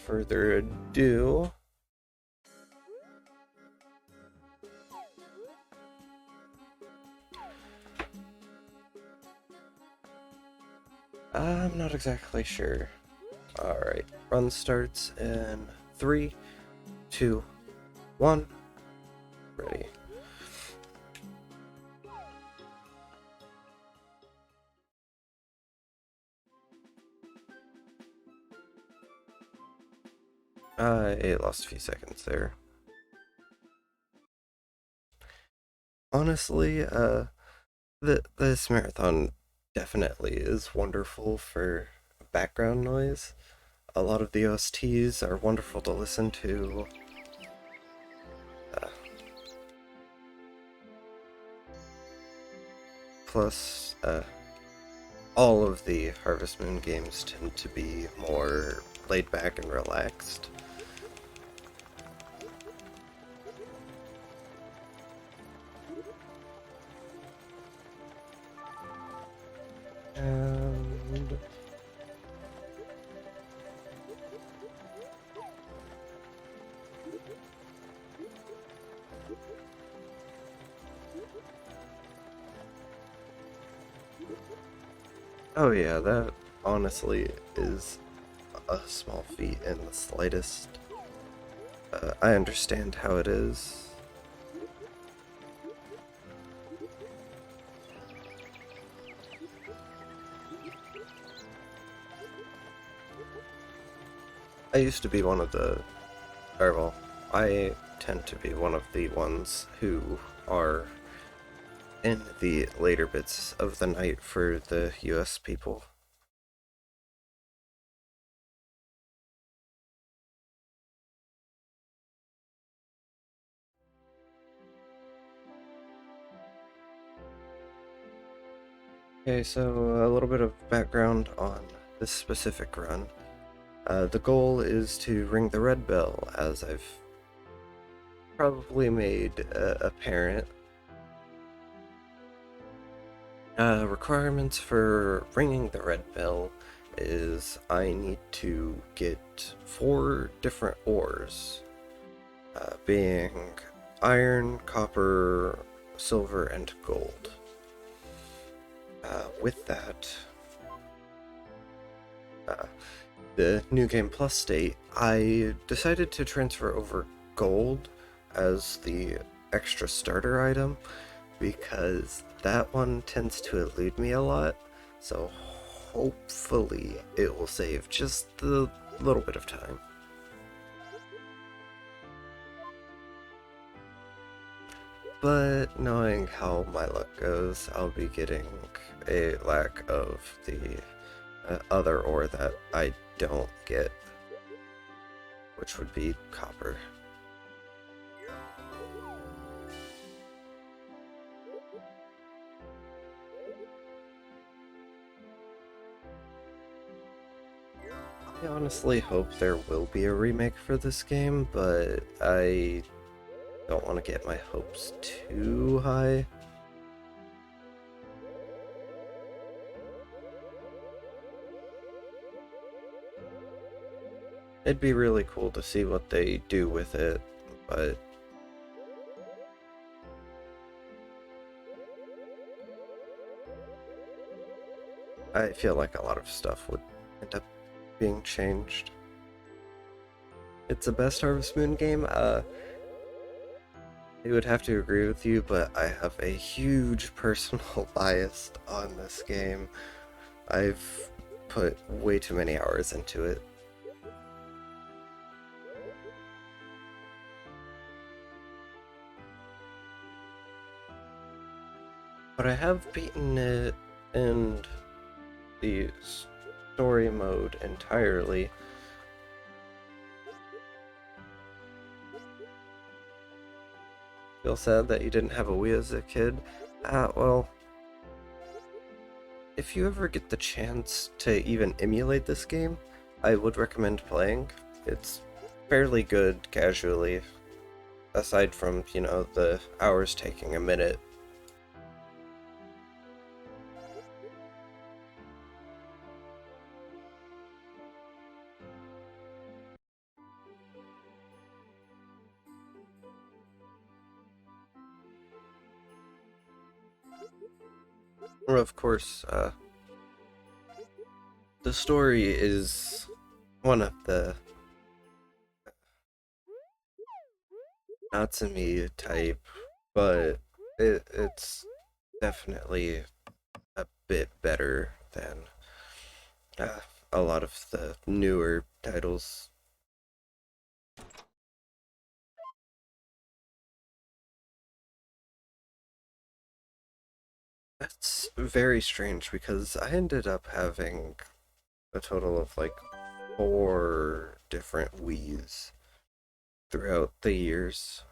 further ado, I'm not exactly sure. Alright, run starts in 3, 2, 1, ready. I lost a few seconds there. Honestly, this marathon definitely is wonderful for background noise. A lot of the OSTs are wonderful to listen to. Uh, Plus, all of the Harvest Moon games tend to be more laid back and relaxed. And oh yeah, that honestly is a small feat in the slightest. I understand how it is. I used to be one of the, or well, I tend to be one of the ones who are in the later bits of the night for the US people. Okay, so a little bit of background on this specific run. The goal is to ring the red bell, as I've probably made apparent. Requirements for ringing the red bell is I need to get 4 different ores, being iron, copper, silver, and gold. With that, uh, the New Game Plus state, I decided to transfer over gold as the extra starter item because that one tends to elude me a lot, so hopefully it will save just a little bit of time. But knowing how my luck goes, I'll be getting a lack of the other ore that I don't get, which would be copper. I honestly hope there will be a remake for this game, but I don't want to get my hopes too high. It'd be really cool to see what they do with it, but I feel like a lot of stuff would end up being changed. It's the best Harvest Moon game. I would have to agree with you, but I have a huge personal bias on this game. I've put way too many hours into it. But I have beaten it in the story mode entirely. Feel sad that you didn't have a Wii as a kid. Well, if you ever get the chance to even emulate this game, I would recommend playing. It's fairly good casually, aside from, the hours taking a minute. Well, of course, the story is one of the not to me type, but it's definitely a bit better than uh, a lot of the newer titles. That's very strange because I ended up having a total of like 4 different Wiis throughout the years.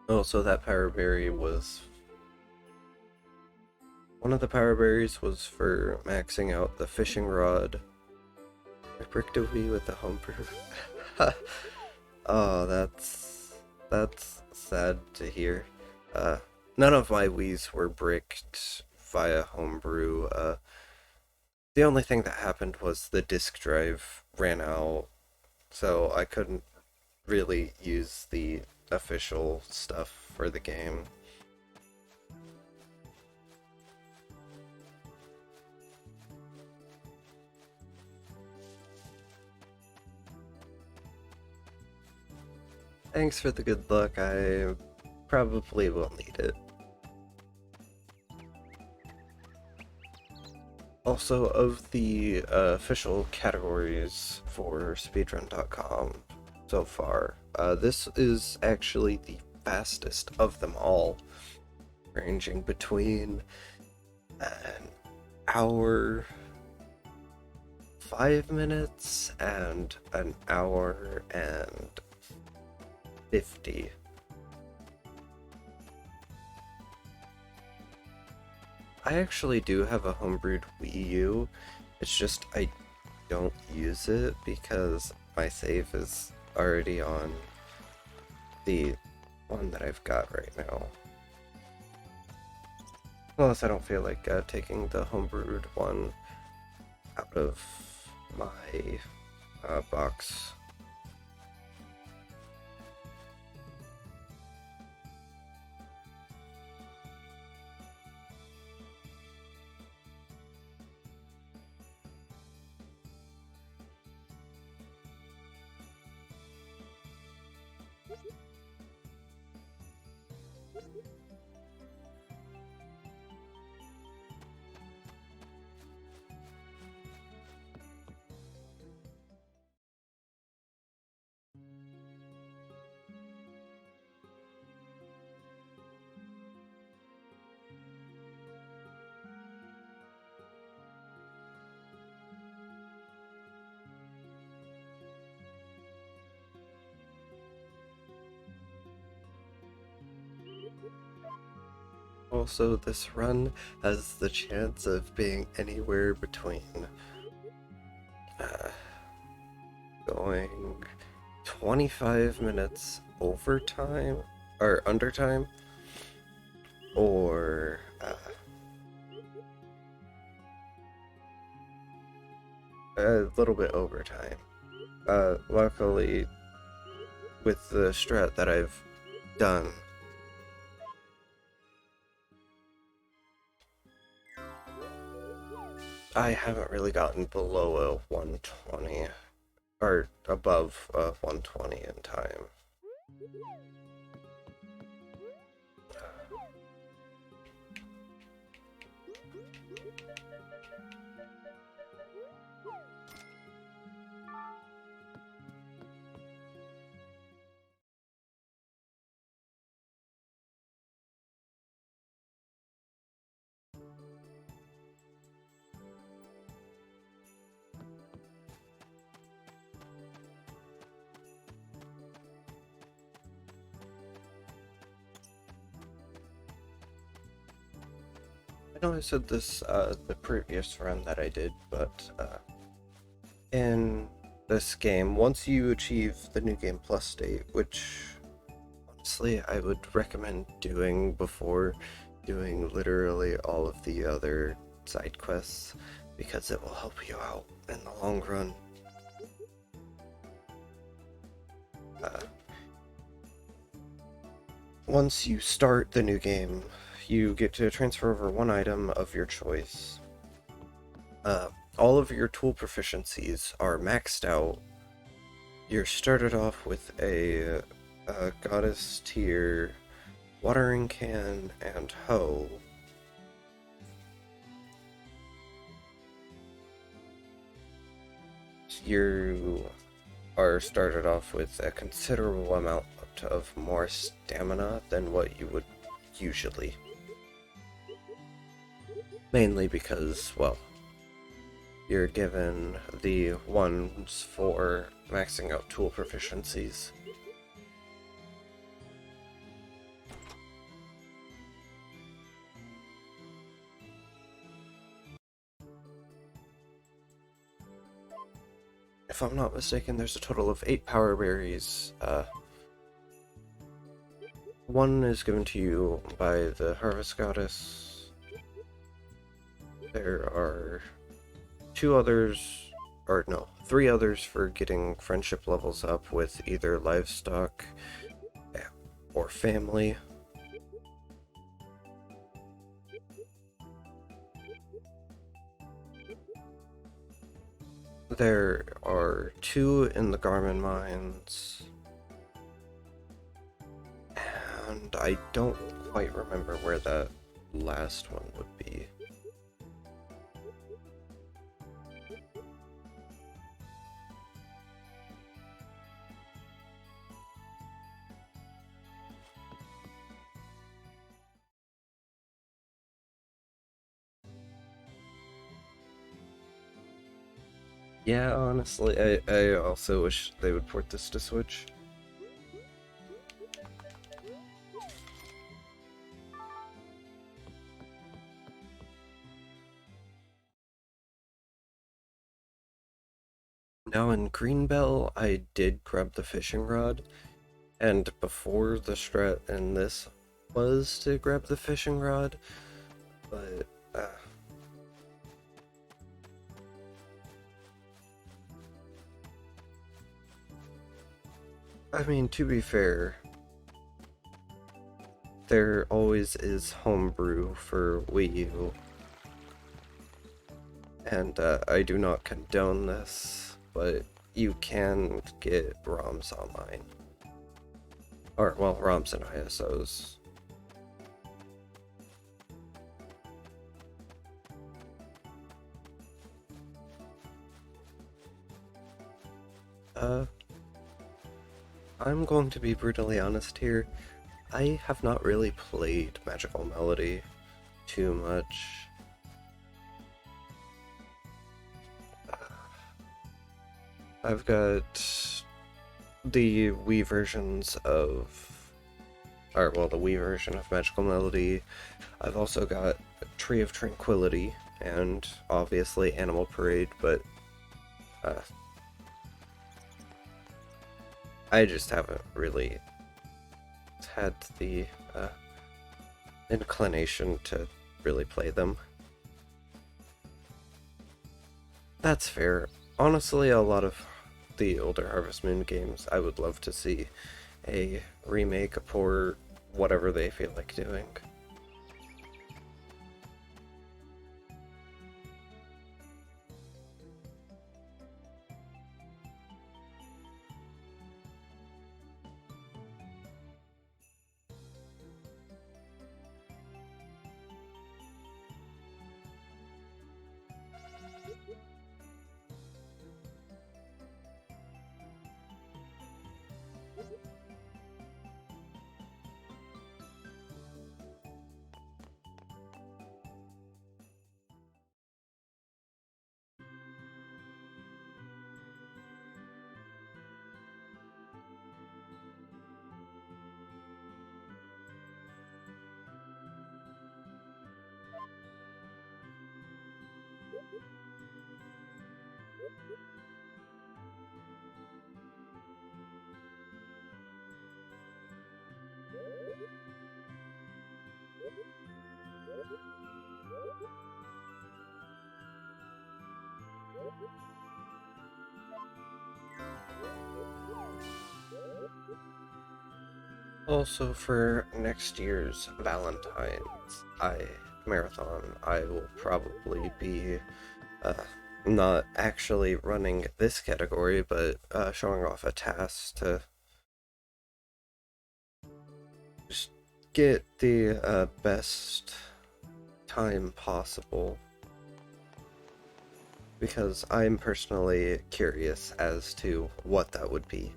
Also, that power berry was one of the power berries was for maxing out the fishing rod. I bricked a Wii with the homebrew. Oh, that's sad to hear. Uh, None of my Wiis were bricked via homebrew. The only thing that happened was the disk drive ran out, so I couldn't really use the official stuff for the game. Thanks for the good luck. I probably will need it. Also, of the official categories for speedrun.com so far, this is actually the fastest of them all, ranging between an hour 5 minutes and an hour and 50. I actually do have a homebrewed Wii U. It's just I don't use it because my save is already on the one that I've got right now. Plus, I don't feel like taking the homebrewed one out of my box. Also, this run has the chance of being anywhere between uh, going 25 minutes overtime or undertime, or a little bit overtime. Luckily, with the strat that I've done, I haven't really gotten below a 120 or above a 120 in time. I know I said this the previous run that I did, but in this game, once you achieve the New Game Plus state, which honestly I would recommend doing before doing literally all of the other side quests, because it will help you out in the long run. Once you start the new game, you get to transfer over one item of your choice. All of your tool proficiencies are maxed out. You're started off with a goddess tier watering can and hoe. You are started off with a considerable amount of more stamina than what you would usually. Mainly because, well, you're given the ones for maxing out tool proficiencies. If I'm not mistaken, there's a total of 8 power berries. One is given to you by the Harvest Goddess. There are 2 others, or no, 3 others for getting friendship levels up with either livestock or family. There are 2 in the Garmin mines, and I don't quite remember where that last one would be. Yeah, honestly, I also wish they would port this to Switch. Now in Greenbell, I did grab the fishing rod, and before the strat in this was to grab the fishing rod, but I mean, to be fair, there always is homebrew for Wii U, and I do not condone this, but you can get ROMs online. Or, well, ROMs and ISOs. I'm going to be brutally honest here. I have not really played Magical Melody too much. I've got the Wii versions of, or well, the Wii version of Magical Melody. I've also got Tree of Tranquility and obviously Animal Parade, but I just haven't really had the inclination to really play them. That's fair. Honestly, a lot of the older Harvest Moon games, I would love to see a remake, a port, whatever they feel like doing. Also, for next year's Valentine's marathon, I will probably be uh, not actually running this category, but showing off a task to just get the best time possible, because I'm personally curious as to what that would be.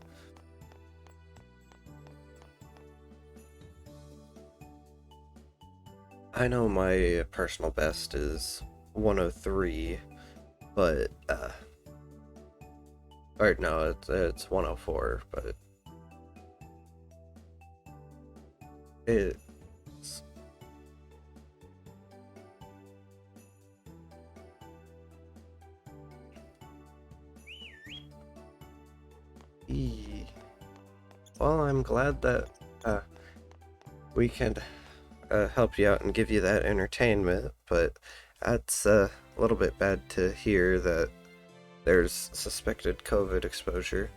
I know my personal best is 103, but or no, it's 104, but it's well, I'm glad that we can help you out and give you that entertainment, but that's a little bit bad to hear that there's suspected COVID exposure.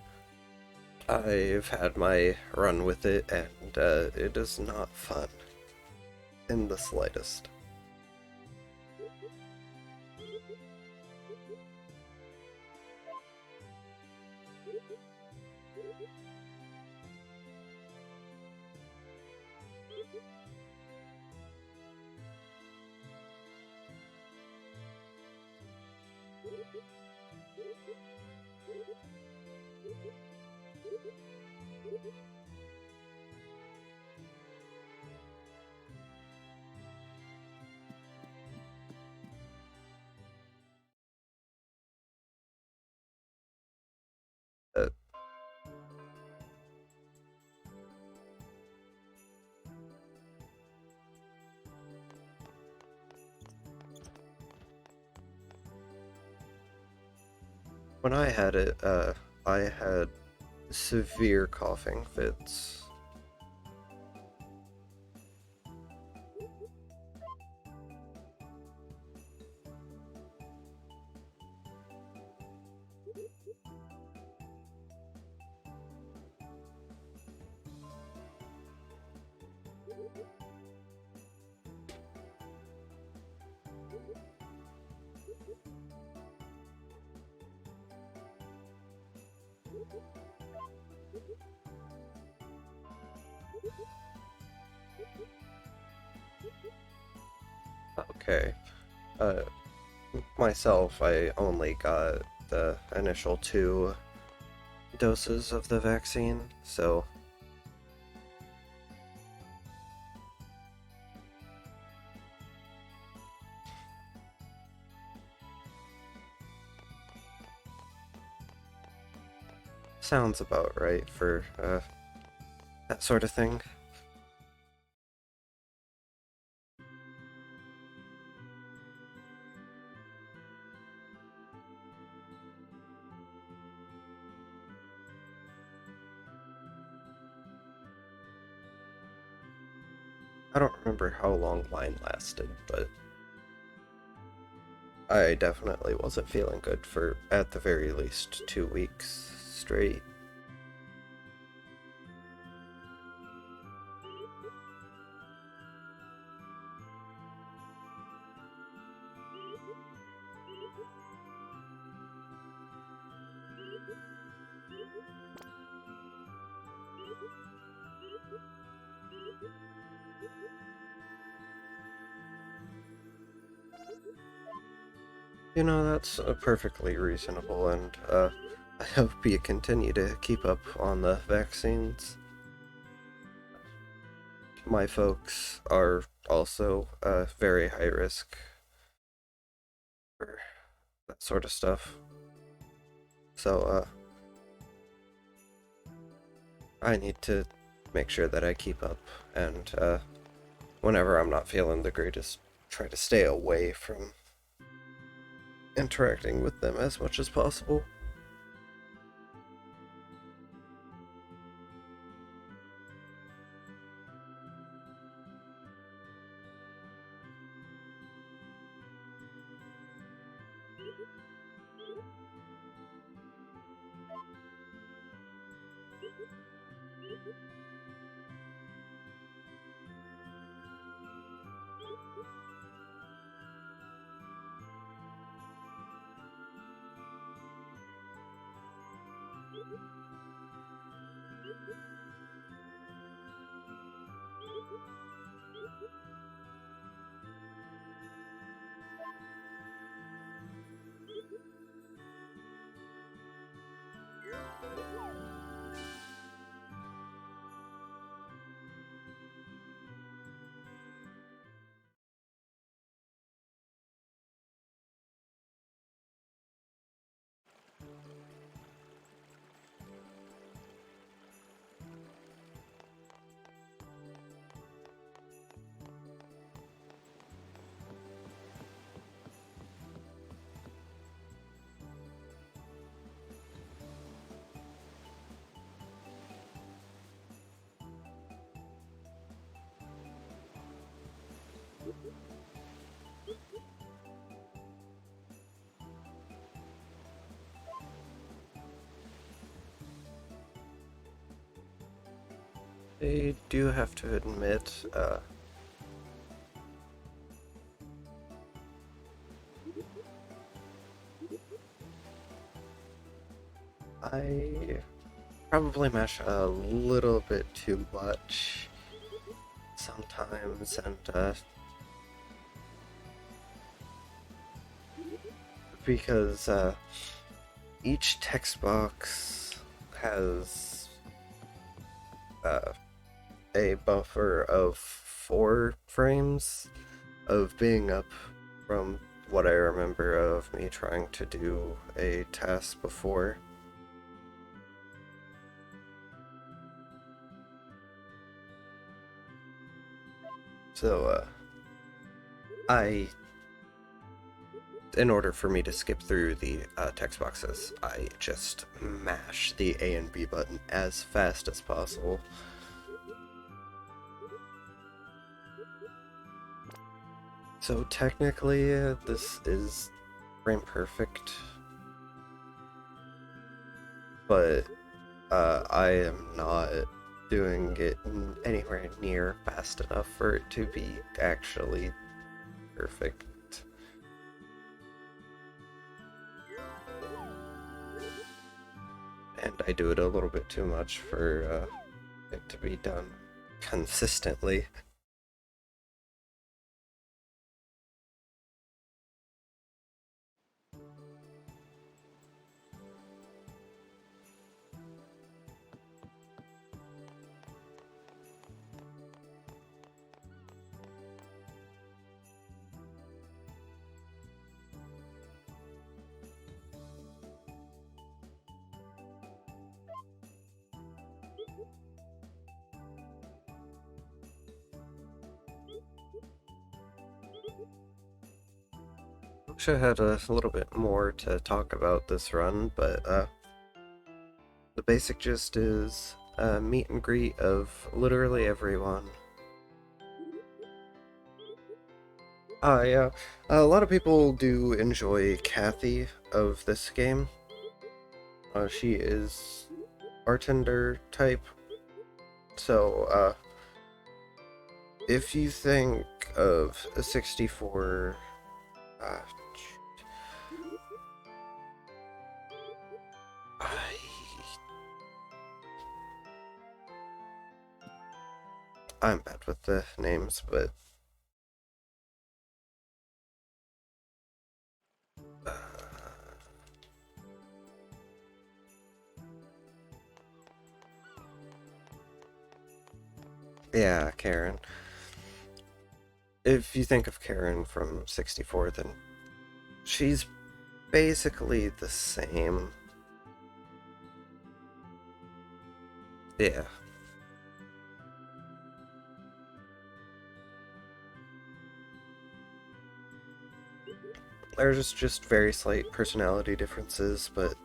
I've had my run with it, and it is not fun in the slightest. Uh, when I had it, I had severe coughing fits. Okay. Uh, Myself, I only got the initial 2 doses of the vaccine, so sounds about right for that sort of thing. I don't remember how long mine lasted, but I definitely wasn't feeling good for, at the very least, 2 weeks straight. You know, that's perfectly reasonable, and I hope you continue to keep up on the vaccines. My folks are also very high risk for that sort of stuff. So, I need to make sure that I keep up, and whenever I'm not feeling the greatest, try to stay away from interacting with them as much as possible. I do have to admit, I probably mash a little bit too much sometimes, and because each text box has uh, a buffer of 4 frames of being up from what I remember of me trying to do a task before. So, in order for me to skip through the text boxes, I just mash the A and B button as fast as possible. So technically, this is frame perfect, but I am not doing it anywhere near fast enough for it to be actually perfect. And I do it a little bit too much for it to be done consistently. Wish I had a little bit more to talk about this run, but the basic gist is a meet and greet of literally everyone. Yeah, a lot of people do enjoy Kathy of this game. She is bartender type, so if you think of a 64, uh, I'm bad with the names, but uh, yeah, Karen. If you think of Karen from 64, then she's basically the same. Yeah. There's just very slight personality differences, but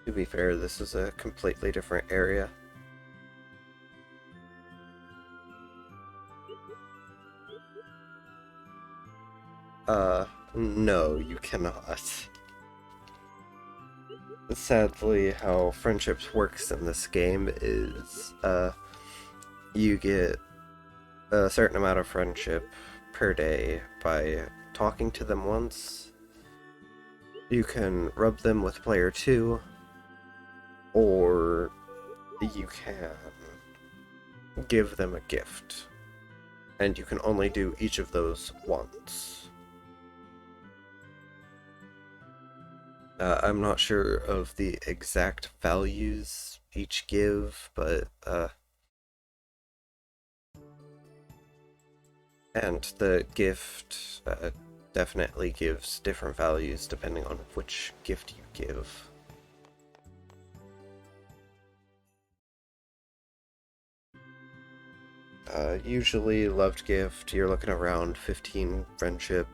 to be fair, this is a completely different area. No, you cannot. Sadly, how friendships works in this game is you get a certain amount of friendship per day by talking to them once. You can rub them with player 2, or you can give them a gift. And you can only do each of those once. I'm not sure of the exact values each give, but and the gift definitely gives different values depending on which gift you give. Usually loved gift, you're looking around 15 friendship,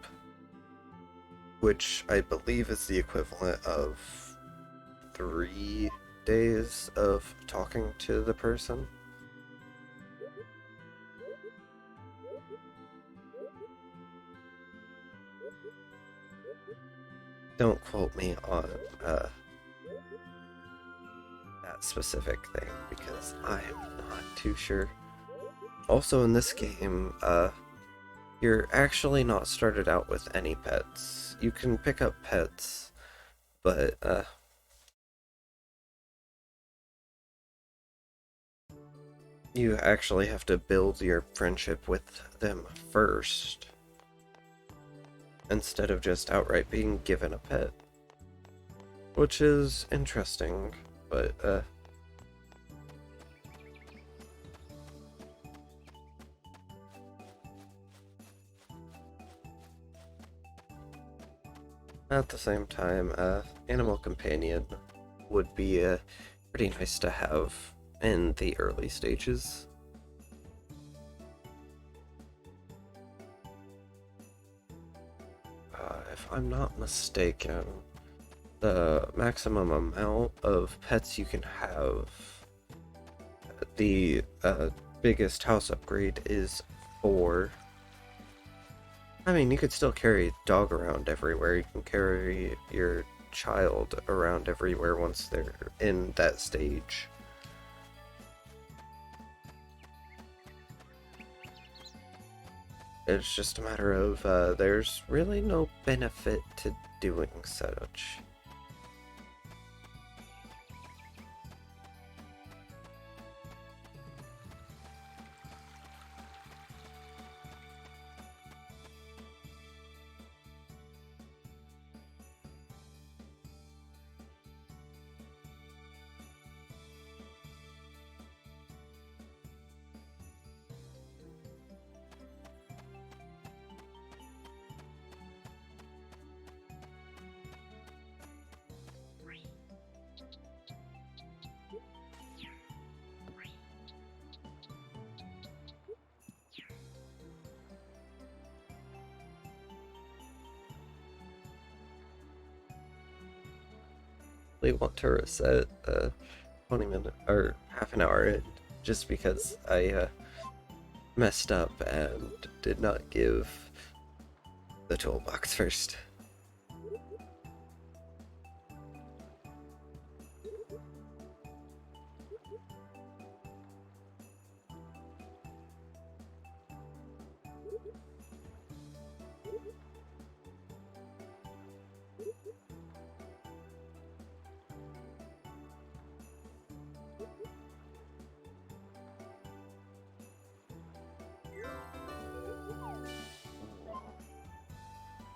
which I believe is the equivalent of 3 days of talking to the person. Don't quote me on that specific thing because I am not too sure. Also in this game, you're actually not started out with any pets. You can pick up pets, but you actually have to build your friendship with them first, instead of just outright being given a pet. Which is interesting, but at the same time, animal companion would be pretty nice to have in the early stages. If I'm not mistaken, the maximum amount of pets you can have, the biggest house upgrade is 4. I mean, you could still carry a dog around everywhere. You can carry your child around everywhere once they're in that stage. It's just a matter of there's really no benefit to doing such. They want to reset 20 minute or half an hour in just because I messed up and did not give the toolbox first.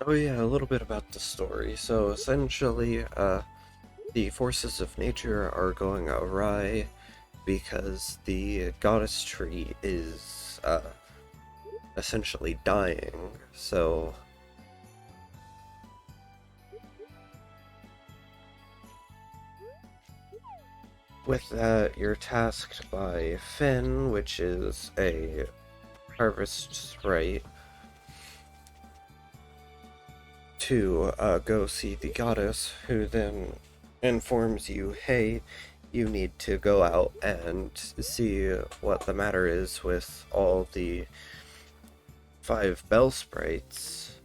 Oh yeah, a little bit about the story. So essentially, the forces of nature are going awry because the goddess tree is essentially dying. So with that, you're tasked by Finn, which is a harvest sprite, to go see the goddess, who then informs you, hey, you need to go out and see what the matter is with all the 5 bell sprites.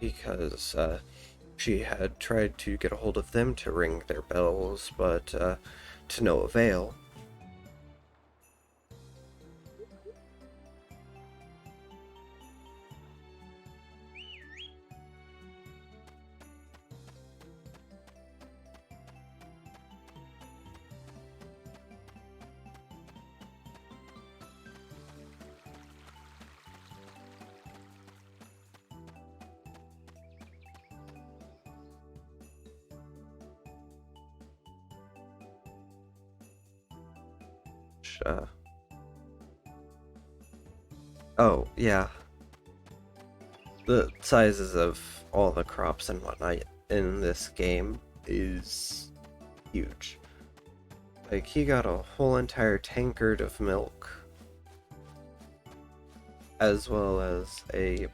because she had tried to get a hold of them to ring their bells, but to no avail. Uh, oh, yeah. The sizes of all the crops and whatnot in this game is huge. Like, he got a whole entire tankard of milk, as well as a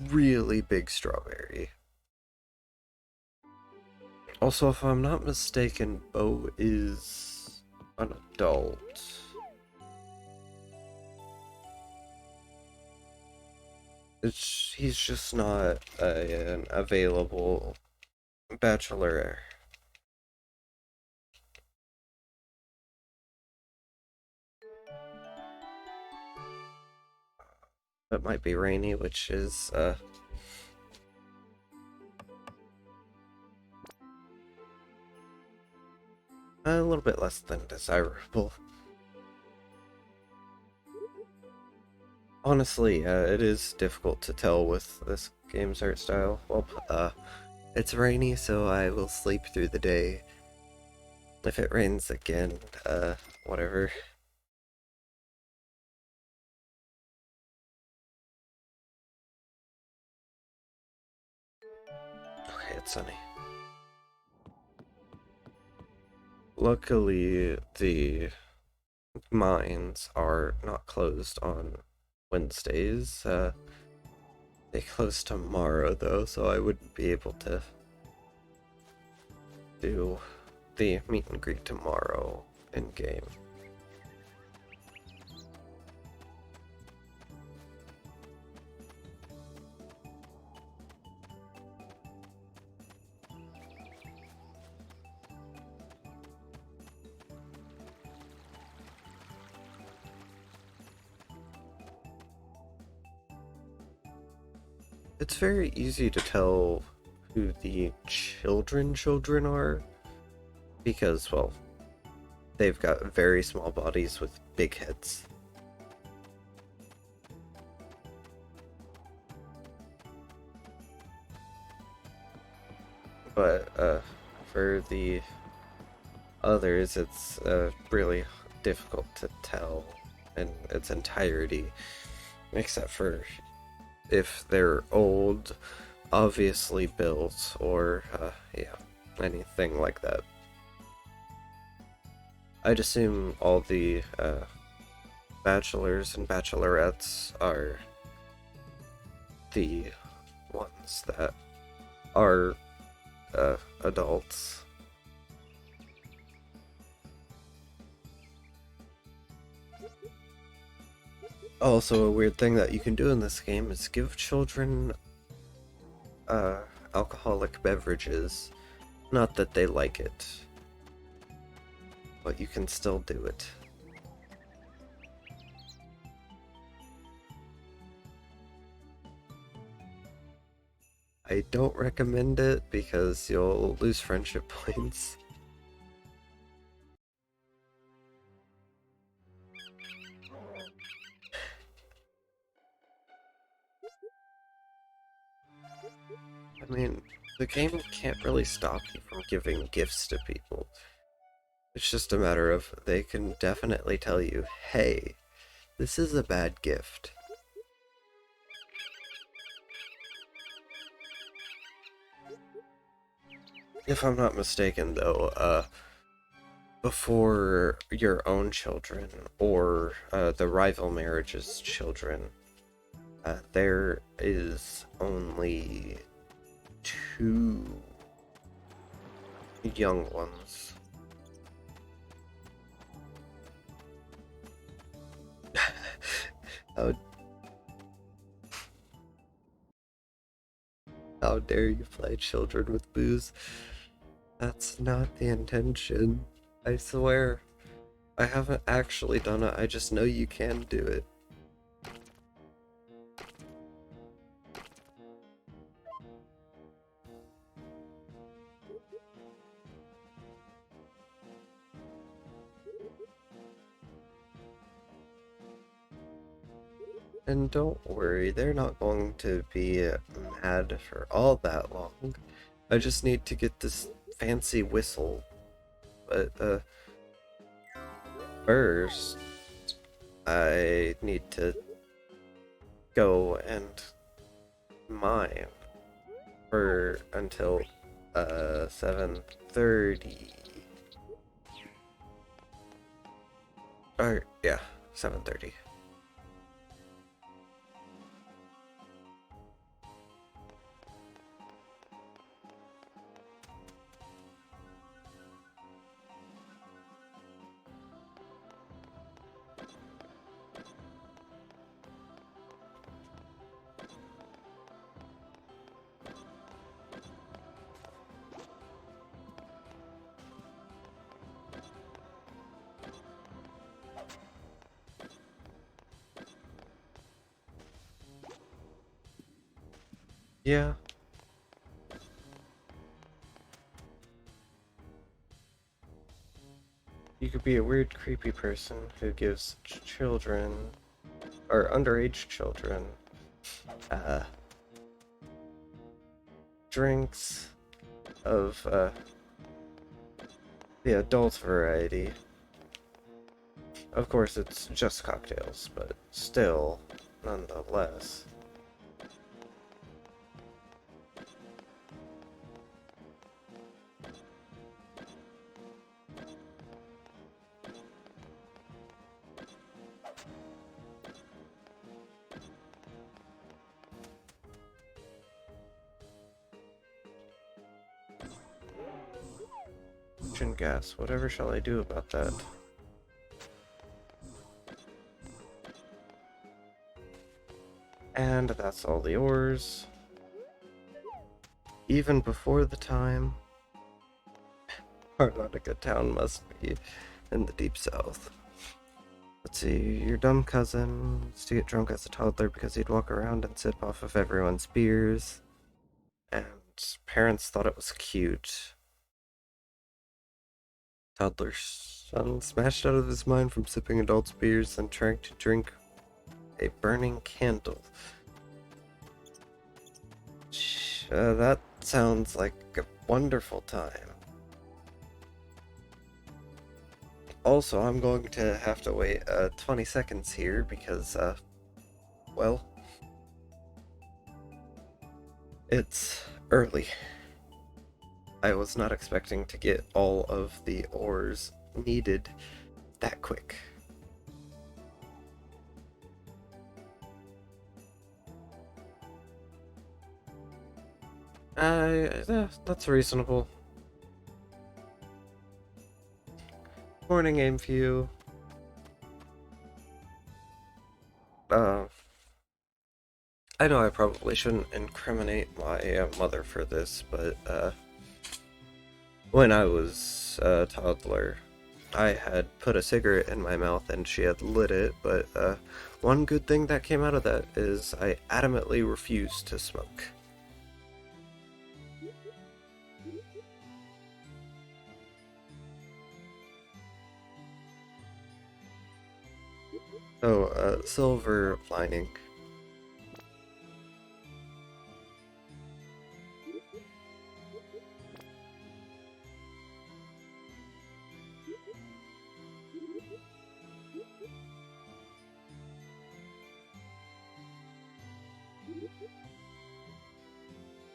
really big strawberry. Also, if I'm not mistaken, Bo is an adult. He's just not an available bachelor. It might be rainy, which is a little bit less than desirable. Honestly, it is difficult to tell with this game's art style. Well, it's rainy, so I will sleep through the day. If it rains again, whatever. Okay, it's sunny. Luckily, the mines are not closed on Wednesdays. They close tomorrow, though, so I wouldn't be able to do the meet and greet tomorrow in-game. It's very easy to tell who the children are, because, well, they've got very small bodies with big heads. But, for the others, it's really difficult to tell in its entirety, except for if they're old, obviously built, or, yeah, anything like that. I'd assume all the bachelors and bachelorettes are the ones that are adults. Also, a weird thing that you can do in this game is give children alcoholic beverages. Not that they like it, but you can still do it. I don't recommend it because you'll lose friendship points. I mean, the game can't really stop you from giving gifts to people. It's just a matter of they can definitely tell you, hey, this is a bad gift. If I'm not mistaken, though, before your own children or the rival marriage's children, there is only 2 young ones. How dare you ply children with booze? That's not the intention. I swear. I haven't actually done it, I just know you can do it. And don't worry, they're not going to be mad for all that long. I just need to get this fancy whistle. But, first, I need to go and mine for until, 7:30. Or, yeah, 7:30. Yeah. You could be a weird, creepy person who gives children, or underage children, uh, drinks of, the adult variety. Of course, it's just cocktails, but still, nonetheless. Engine gas, whatever shall I do about that? And that's all the ores. Even before the time. Harmonica Town must be in the deep south. Let's see, your dumb cousin used to get drunk as a toddler because he'd walk around and sip off of everyone's beers. And parents thought it was cute. Toddler's son smashed out of his mind from sipping adults' beers and trying to drink a burning candle. That sounds like a wonderful time. Also, I'm going to have to wait 20 seconds here because, well, it's early. I was not expecting to get all of the ores needed that quick. That's reasonable. Morning, Aimview. I know I probably shouldn't incriminate my mother for this, but, when I was a toddler, I had put a cigarette in my mouth and she had lit it, but, one good thing that came out of that is I adamantly refused to smoke. So, silver lining.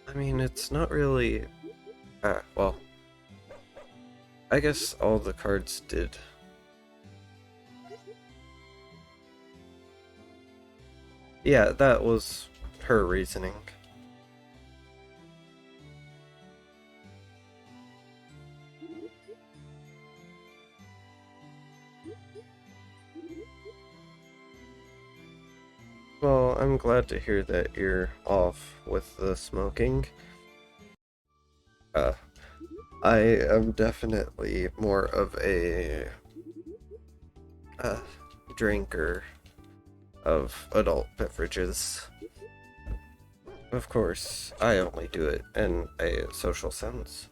I mean, it's not really... well... I guess all the cards did. Yeah, that was her reasoning. Well, I'm glad to hear that you're off with the smoking. Uh, I am definitely more of a uh, drinker of adult beverages. Of course, I only do it in a social sense.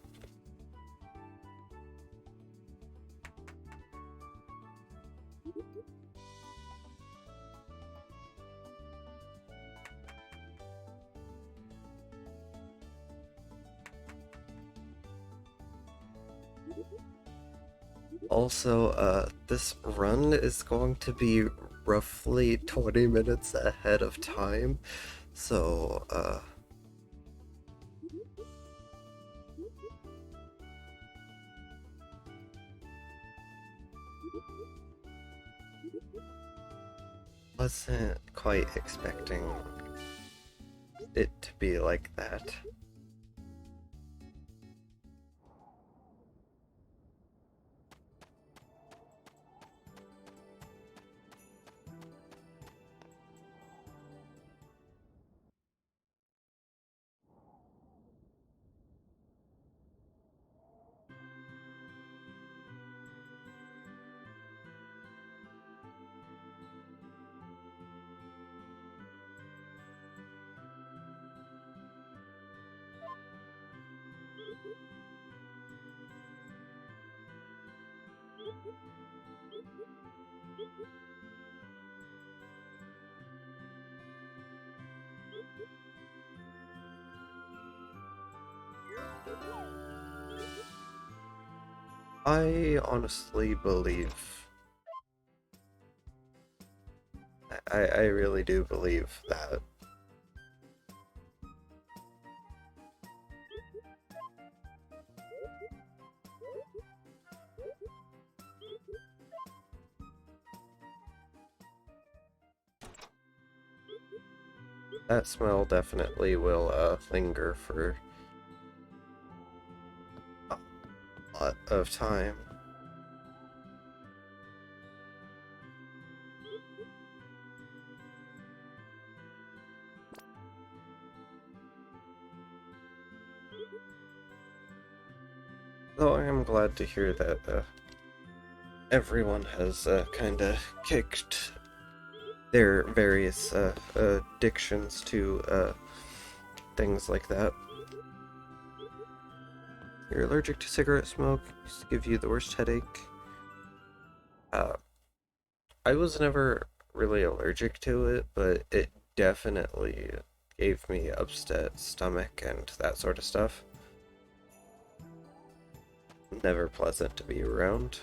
Also, this run is going to be roughly 20 minutes ahead of time, so, wasn't quite expecting it to be like that. I honestly believe, I really do believe that. That smell definitely will linger for a lot of time. Though I am glad to hear that everyone has kind of kicked their various addictions to things like that. You're allergic to cigarette smoke, used to give you the worst headache. Uh, I was never really allergic to it, but it definitely gave me upset stomach and that sort of stuff. Never pleasant to be around.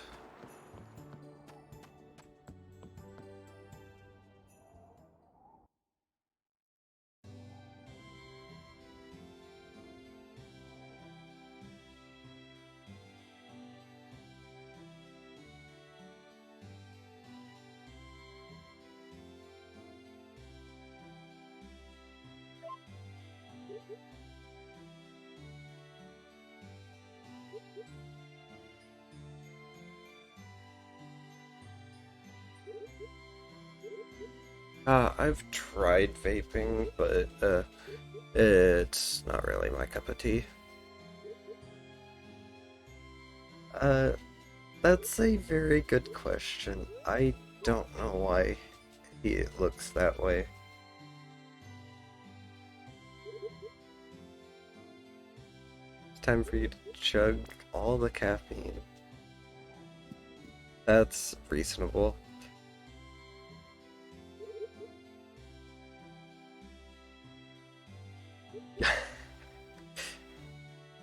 I've tried vaping, but it's not really my cup of tea. Uh, that's a very good question. I don't know why he looks that way. It's time for you to chug all the caffeine. That's reasonable.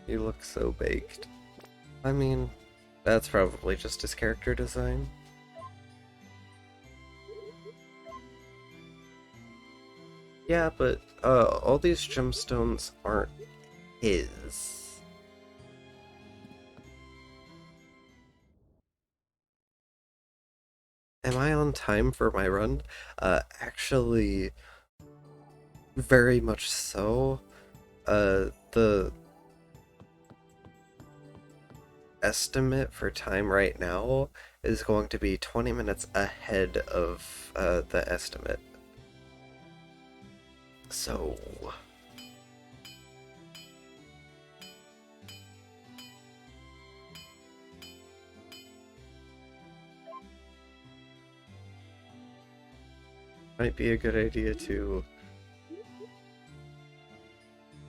You look so baked. I mean, that's probably just his character design. Yeah, but all these gemstones aren't his. Am I on time for my run? Actually, very much so. The estimate for time right now is going to be 20 minutes ahead of the estimate. So, might be a good idea to...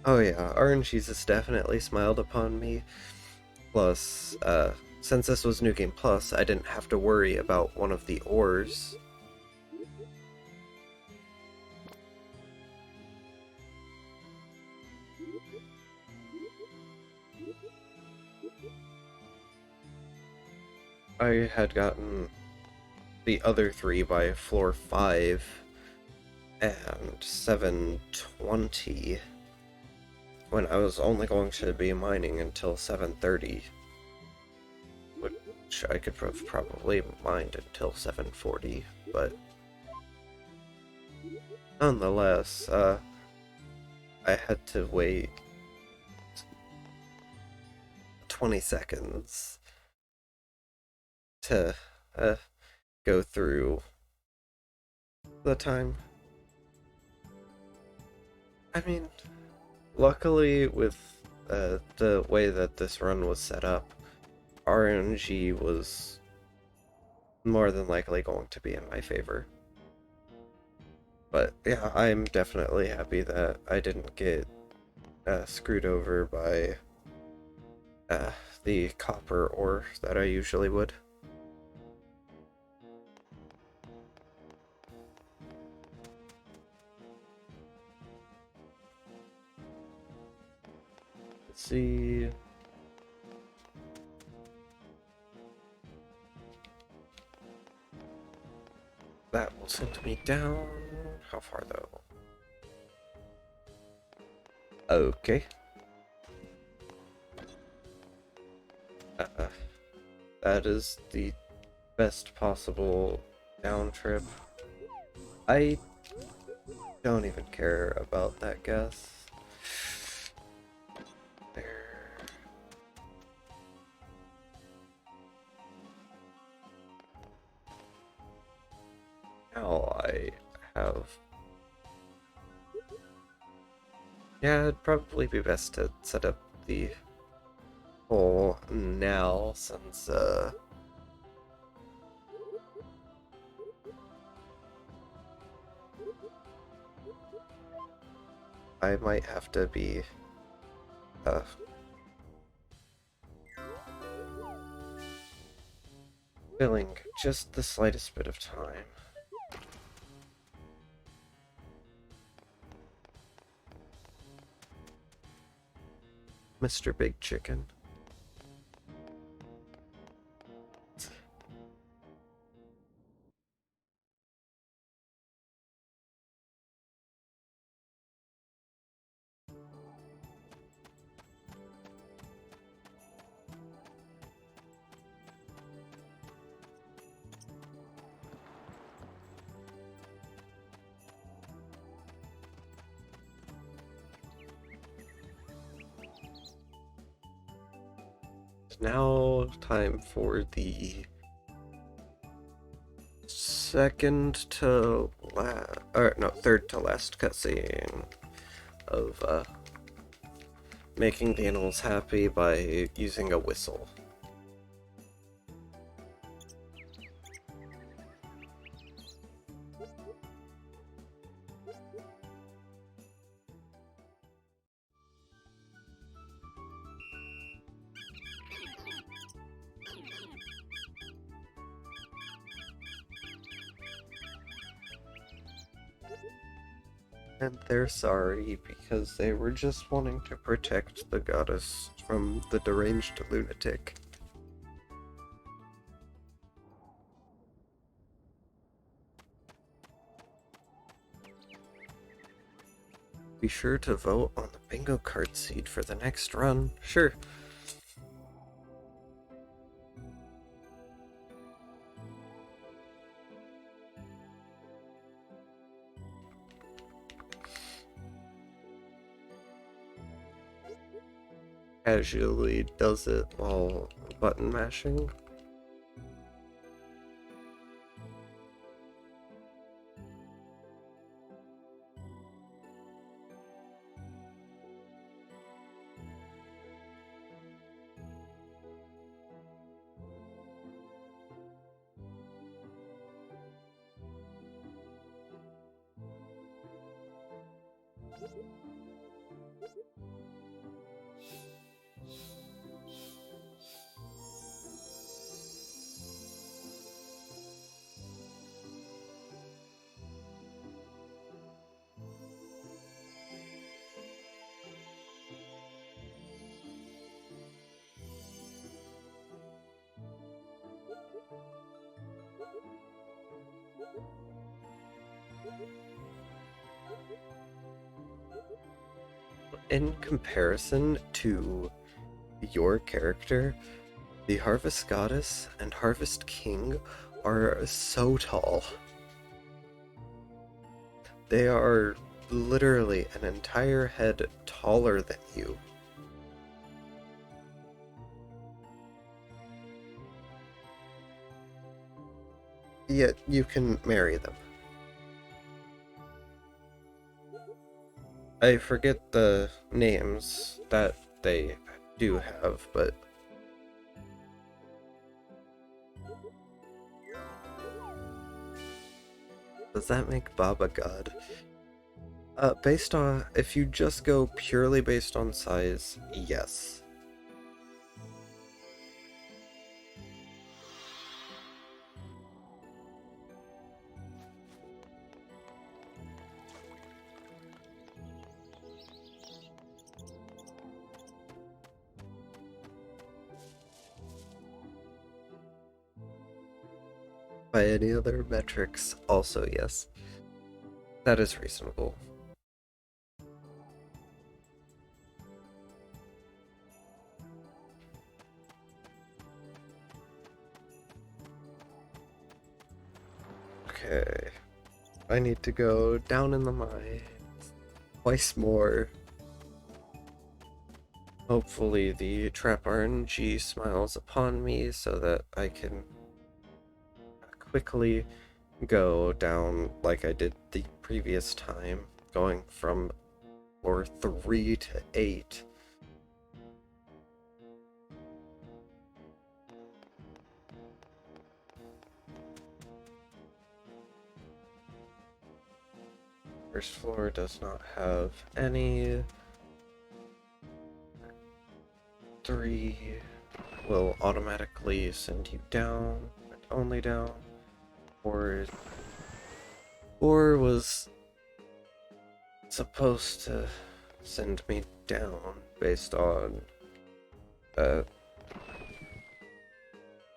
Oh yeah, RNGs has definitely smiled upon me. Plus, since this was New Game Plus, I didn't have to worry about one of the ores. I had gotten the other three by floor 5 and 720 when I was only going to be mining until 730, which I could have probably mined until 740, but nonetheless, I had to wait 20 seconds to go through the time. I mean, luckily with the way that this run was set up, RNG was more than likely going to be in my favor. But yeah, I'm definitely happy that I didn't get screwed over by the copper ore that I usually would. Let's see. That will send me down. How far though? Okay. That is the best possible down trip. I don't even care about that guess. There. Now I have... Yeah, it'd probably be best to set up the hole now, since, I might have to be, filling just the slightest bit of time. Mr. Big Chicken. Now, time for the second to last, or no, third to last cutscene of making the animals happy by using a whistle. And they're sorry because they were just wanting to protect the goddess from the deranged lunatic. Be sure to vote on the bingo card seed for the next run. Sure. Casually does it while button mashing. In comparison to your character, the Harvest Goddess and Harvest King are so tall. They are literally an entire head taller than you. Yet you can marry them. I forget the names that they do have, but does that make Baba God? Based on, if you just go purely based on size, yes. By any other metrics, also yes. That is reasonable. Okay. I need to go down in the mine twice more. Hopefully the trap RNG smiles upon me so that I can quickly go down like I did the previous time, going from floor 3 to 8. First floor does not have any. 3 will automatically send you down, and only down. Or was supposed to send me down based on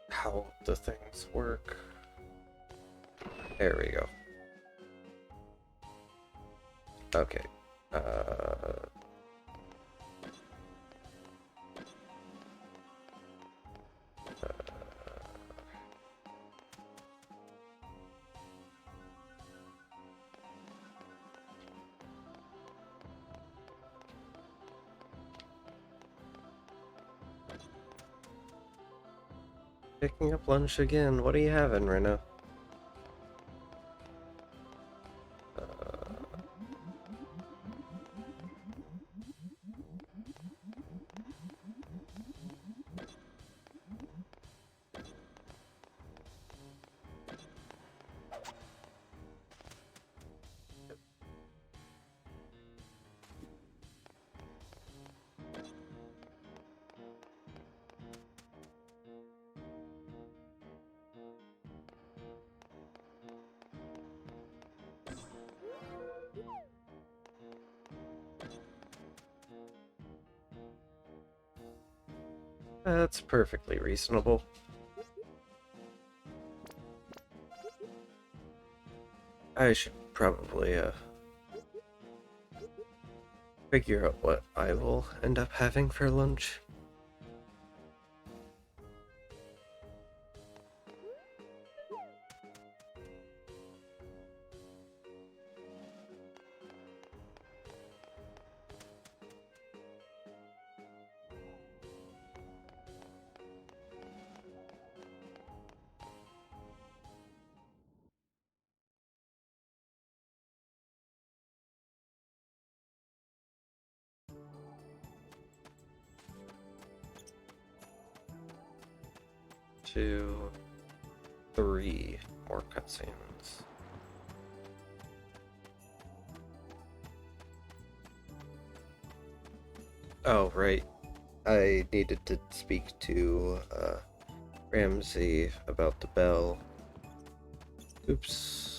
how the things work. There we go. Okay. Picking up lunch again. What are you having right now? That's perfectly reasonable. I should probably figure out what I will end up having for lunch. Two, 3 more cutscenes. Oh, right. I needed to speak to Ramsey about the bell. Oops.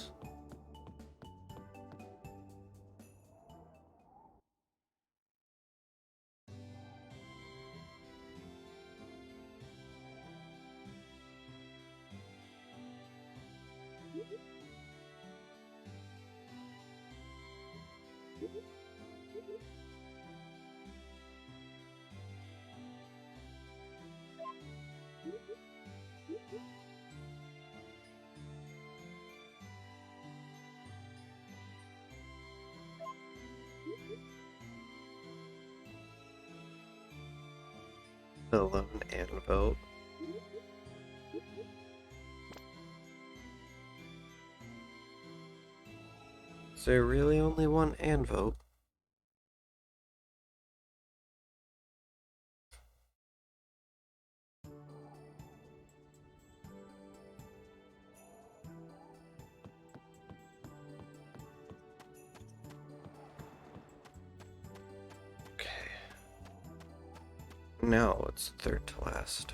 The lone anvil. Is there really only one anvil? Okay. Now it's third to last.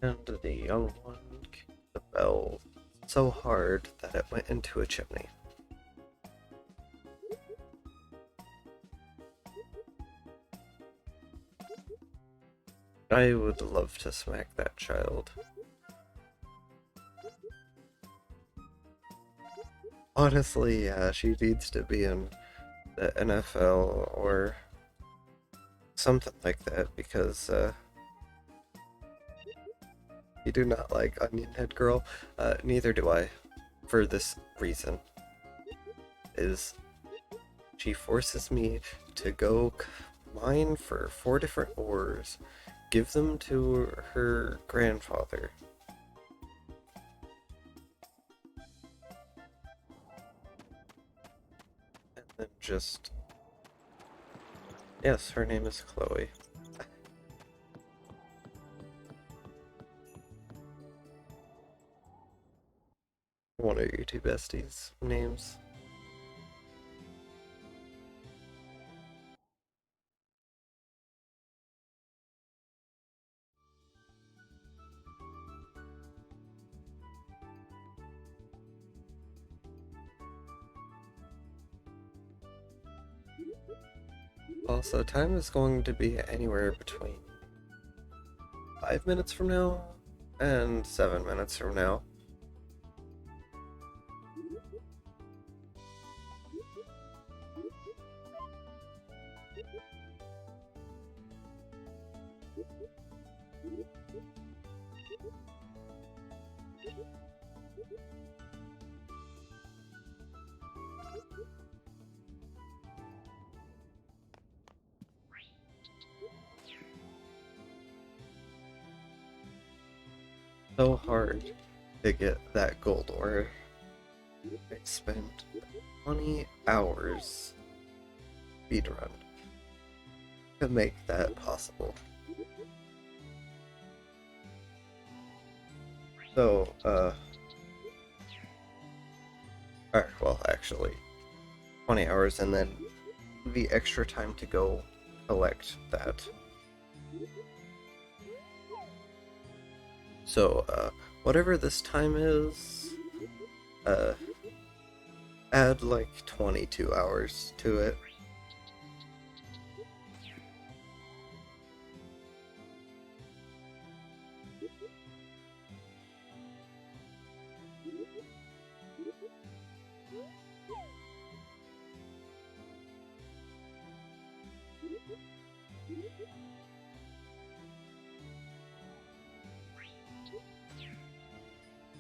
And the young one kicked the bell so hard that it went into a chimney. I would love to smack that child. Honestly, yeah, she needs to be in the NFL or something like that because you do not like Onion Head Girl. Neither do I, for this reason. Is she forces me to go mine for 4 different ores, give them to her grandfather. And then just... Yes, her name is Chloe. One of your two besties' names. Also, time is going to be anywhere between 5 minutes from now and 7 minutes from now. So hard to get that gold ore. I spent 20 hours speedrun to make that possible. So, well, actually, 20 hours and then the extra time to go collect that. So, whatever this time is, add like 22 hours to it.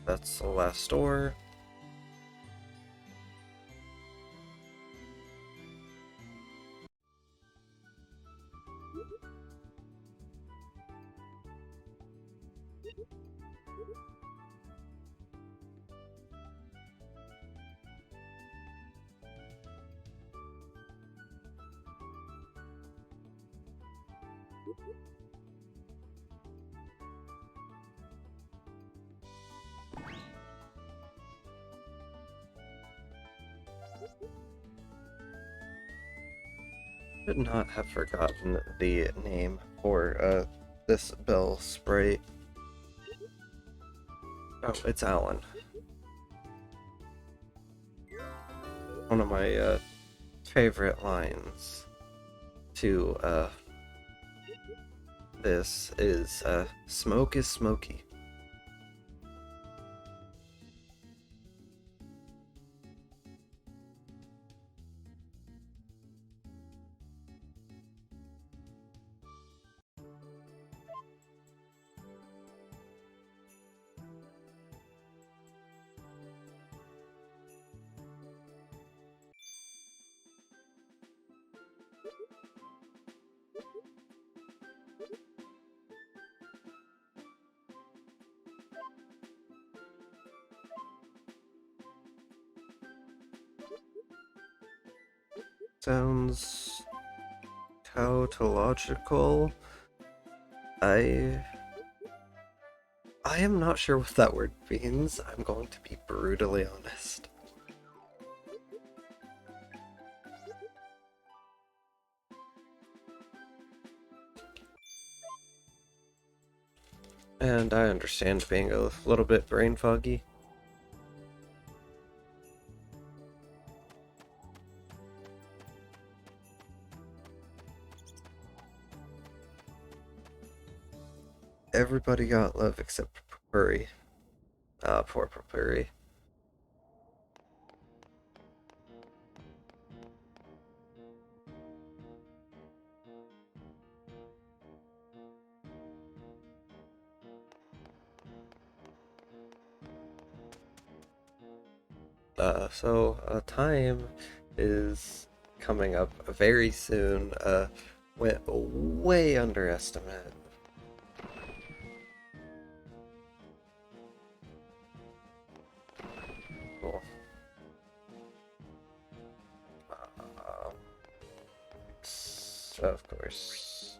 That's the last ore. Should not have forgotten the name for this bell sprite. Oh, it's Alan. One of my favorite lines to this is smoke is smoky. Sounds tautological. I am not sure what that word means. I'm going to be brutally honest. And I understand being a little bit brain foggy. Everybody got love except Purry. Poor Purry. Time is coming up very soon. Went way underestimate. Cool. Of course.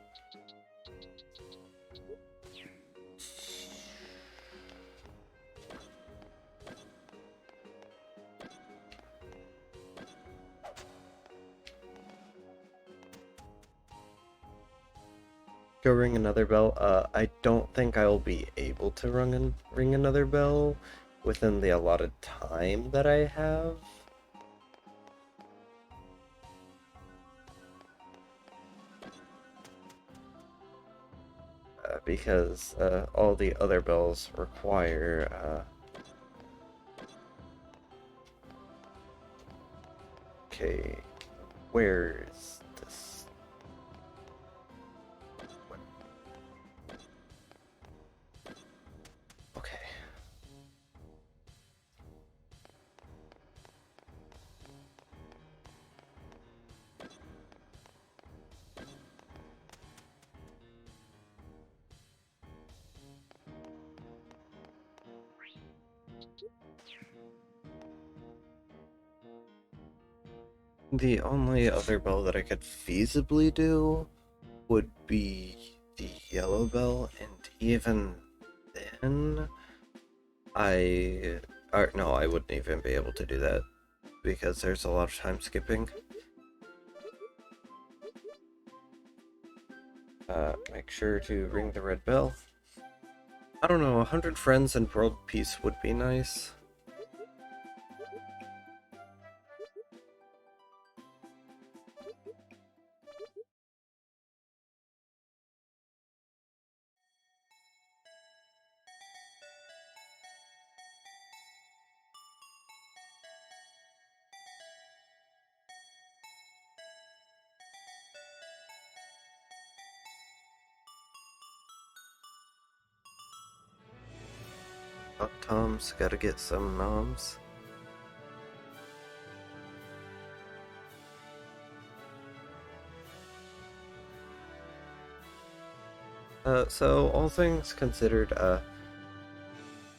Go ring another bell. I don't think I'll be able to ring another bell within the allotted time that I have. Because all the other bells require okay, where is this? Okay. The only other bell that I could feasibly do would be the yellow bell, and even then, no, I wouldn't even be able to do that because there's a lot of time skipping. Make sure to ring the red bell. I don't know, 100 friends and world peace would be nice. Oh, Tom's gotta get some noms. So all things considered,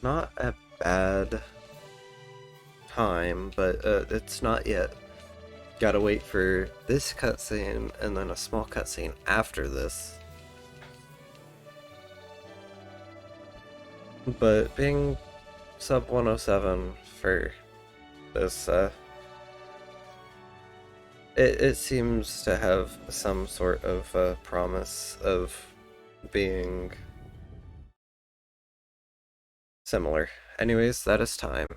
not a bad time, but it's not yet. Gotta wait for this cutscene and then a small cutscene after this. but being sub 107 for this, it seems to have some sort of promise of being similar. Anyways, that is time.